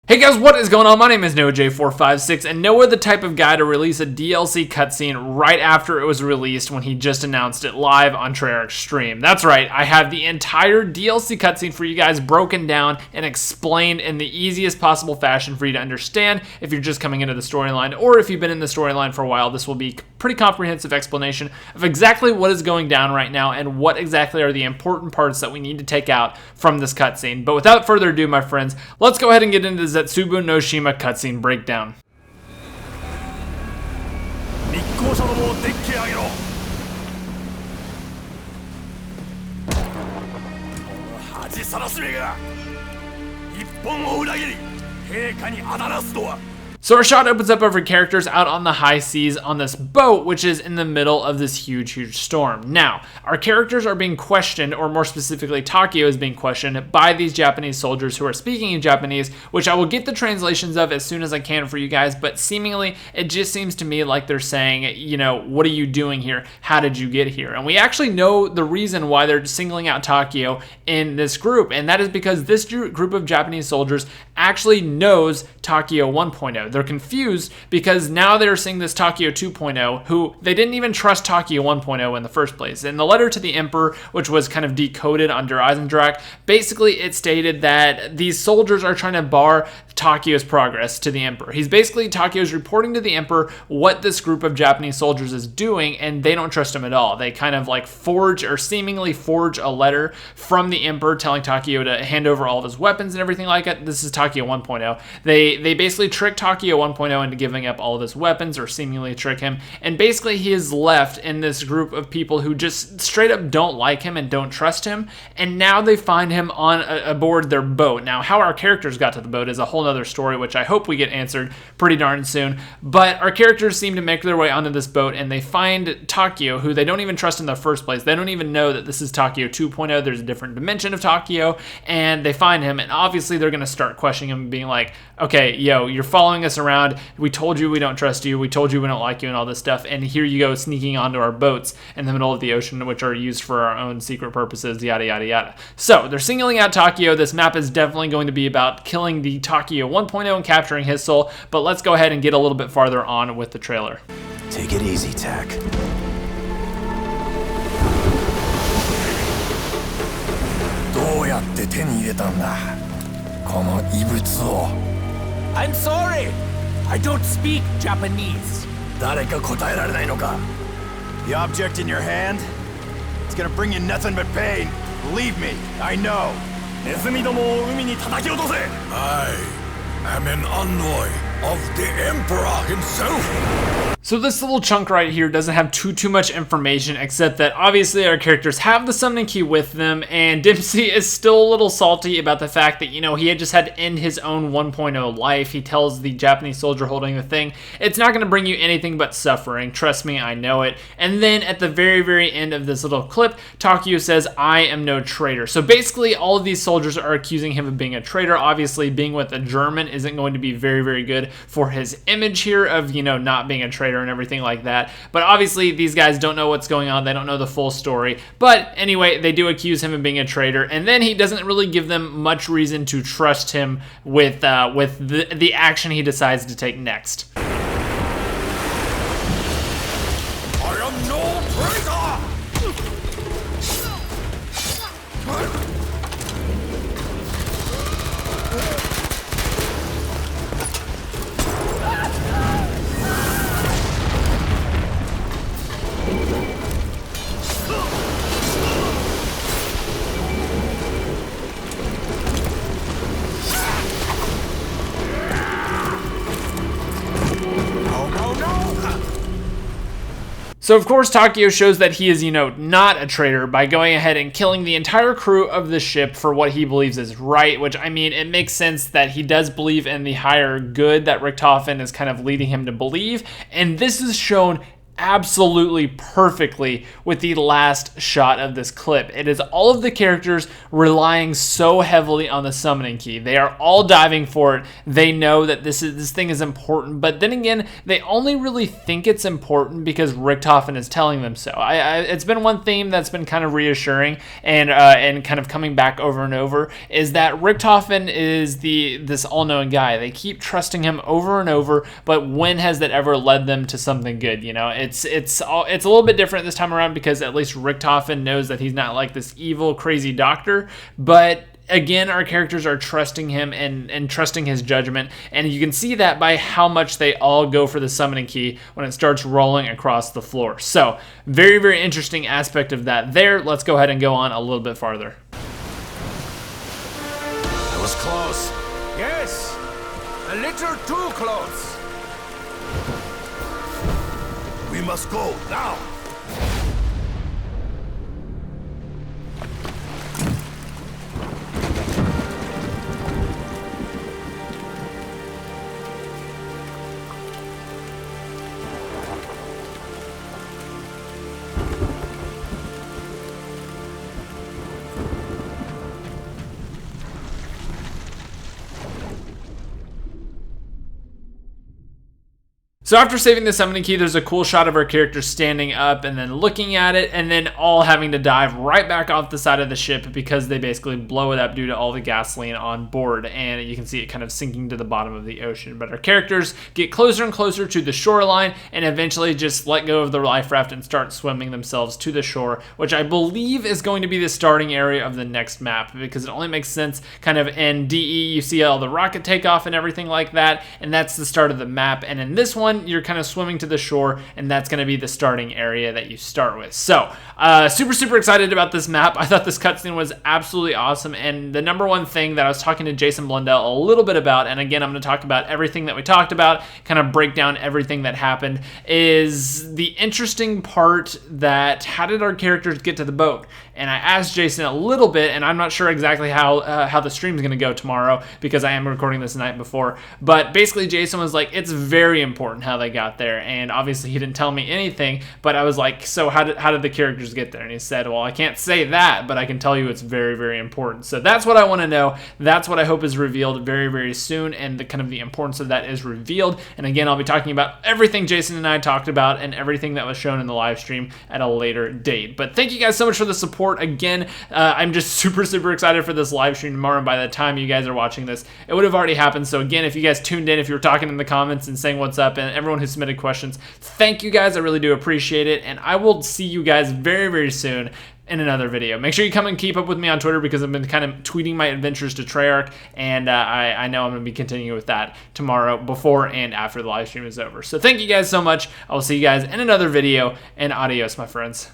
Hey guys, what is going on? My name is NoahJ456, and Noah the type of guy to release a DLC cutscene right after it was released when he just announced it live on Treyarch's stream. That's right, I have the entire DLC cutscene for you guys broken down and explained in the easiest possible fashion for you to understand if you're just coming into the storyline, or if you've been in the storyline for a while. This will be pretty comprehensive explanation of exactly what is going down right now and what exactly are the important parts that we need to take out from this cutscene. But without further ado, my friends, let's go ahead and get into Zetsubou no Shima cutscene breakdown. So our shot opens up of our characters out on the high seas on this boat, which is in the middle of this huge storm. Now, our characters are being questioned, or more specifically, Takeo is being questioned by these Japanese soldiers who are speaking in Japanese, which I will get the translations of as soon as I can for you guys, but seemingly, it just seems to me like they're saying, you know, what are you doing here? How did you get here? And we actually know the reason why they're singling out Takeo in this group, and that is because this group of Japanese soldiers actually knows Takeo 1.0. They're confused because now they're seeing this Takeo 2.0, who they didn't even trust Takeo 1.0 in the first place. In the letter to the Emperor, which was kind of decoded under Eisendrache, basically it stated that these soldiers are trying to bar Takeo's progress to the Emperor. Takeo's reporting to the Emperor what this group of Japanese soldiers is doing, and they don't trust him at all. They kind of like seemingly forge a letter from the Emperor telling Takeo to hand over all of his weapons and everything like that. This is Takeo 1.0. They basically trick Takeo 1.0 into giving up all of his weapons, or seemingly trick him, and basically he is left in this group of people who just straight up don't like him and don't trust him, and now they find him on aboard their boat. Now, how our characters got to the boat is a whole other story, which I hope we get answered pretty darn soon, but our characters seem to make their way onto this boat, and they find Takeo, who they don't even trust in the first place. They don't even know that this is Takeo 2.0. There's a different dimension of Takeo, and they find him, and obviously they're going to start questioning him, being like, okay, yo, you're following us around, we told you we don't trust you, we told you we don't like you, and all this stuff, and here you go sneaking onto our boats in the middle of the ocean, which are used for our own secret purposes, yada yada yada. So they're singling out Takeo. This map is definitely going to be about killing the Takeo 1.0 and capturing his soul, but let's go ahead and get a little bit farther on with the trailer. Take it easy, Tak. I'm sorry, I don't speak Japanese. The object in your hand, it's gonna bring you nothing but pain. Believe me, I know. I am an envoy of the Emperor himself. So this little chunk right here doesn't have too much information, except that obviously our characters have the summoning key with them, and Dempsey is still a little salty about the fact that, you know, he had just had to end his own 1.0 life. He tells the Japanese soldier holding the thing, it's not going to bring you anything but suffering. Trust me, I know it. And then at the very end of this little clip, Takeo says, I am no traitor. So basically all of these soldiers are accusing him of being a traitor. Obviously being with a German isn't going to be very good for his image here of, you know, not being a traitor and everything like that. But obviously these guys don't know what's going on. They don't know the full story. But anyway, they do accuse him of being a traitor, and then he doesn't really give them much reason to trust him with the action he decides to take next. I am no traitor. So of course Takeo shows that he is, you know, not a traitor by going ahead and killing the entire crew of the ship for what he believes is right, which, I mean, it makes sense that he does believe in the higher good that Richtofen is kind of leading him to believe, and this is shown absolutely perfectly with the last shot of this clip. It is all of the characters relying so heavily on the summoning key. They are all diving for it. They know that this thing is important, but then again, they only really think it's important because Richtofen is telling them so. It's been one theme that's been kind of reassuring and kind of coming back over and over, is that Richtofen is this all-knowing guy. They keep trusting him over and over, but when has that ever led them to something good? You know, it's a little bit different this time around because at least Richtofen knows that he's not like this evil, crazy doctor, but again, our characters are trusting him and trusting his judgment, and you can see that by how much they all go for the summoning key when it starts rolling across the floor. So, very, very interesting aspect of that there. Let's go ahead and go on a little bit farther. That was close. Yes, a little too close. We must go, now! So after saving the summoning key, there's a cool shot of our characters standing up and then looking at it, and then all having to dive right back off the side of the ship because they basically blow it up due to all the gasoline on board, and you can see it kind of sinking to the bottom of the ocean. But our characters get closer and closer to the shoreline and eventually just let go of the life raft and start swimming themselves to the shore, which I believe is going to be the starting area of the next map, because it only makes sense kind of in DE, you see all the rocket takeoff and everything like that, and that's the start of the map. And in this one, you're kind of swimming to the shore, and that's going to be the starting area that you start with. So, super excited about this map. I thought this cutscene was absolutely awesome, and the number one thing that I was talking to Jason Blundell a little bit about, and again, I'm going to talk about everything that we talked about, kind of break down everything that happened, is the interesting part that how did our characters get to the boat? And I asked Jason a little bit, and I'm not sure exactly how the stream's going to go tomorrow because I am recording this the night before, but basically Jason was like, it's very important how they got there, and obviously he didn't tell me anything, but I was like, so how did the characters get there? And he said, well, I can't say that, but I can tell you it's very, very important. So that's what I want to know. That's what I hope is revealed very, very soon, and the kind of the importance of that is revealed. And again, I'll be talking about everything Jason and I talked about and everything that was shown in the live stream at a later date. But thank you guys so much for the support. Again, I'm just super excited for this live stream tomorrow, and by the time you guys are watching this, it would have already happened. So again, if you guys tuned in, if you were talking in the comments and saying what's up, and everyone who submitted questions, thank you guys. I really do appreciate it, and I will see you guys very, very soon in another video. Make sure you come and keep up with me on Twitter because I've been kind of tweeting my adventures to Treyarch, and I know I'm going to be continuing with that tomorrow before and after the live stream is over. So thank you guys so much. I will see you guys in another video, and adios, my friends.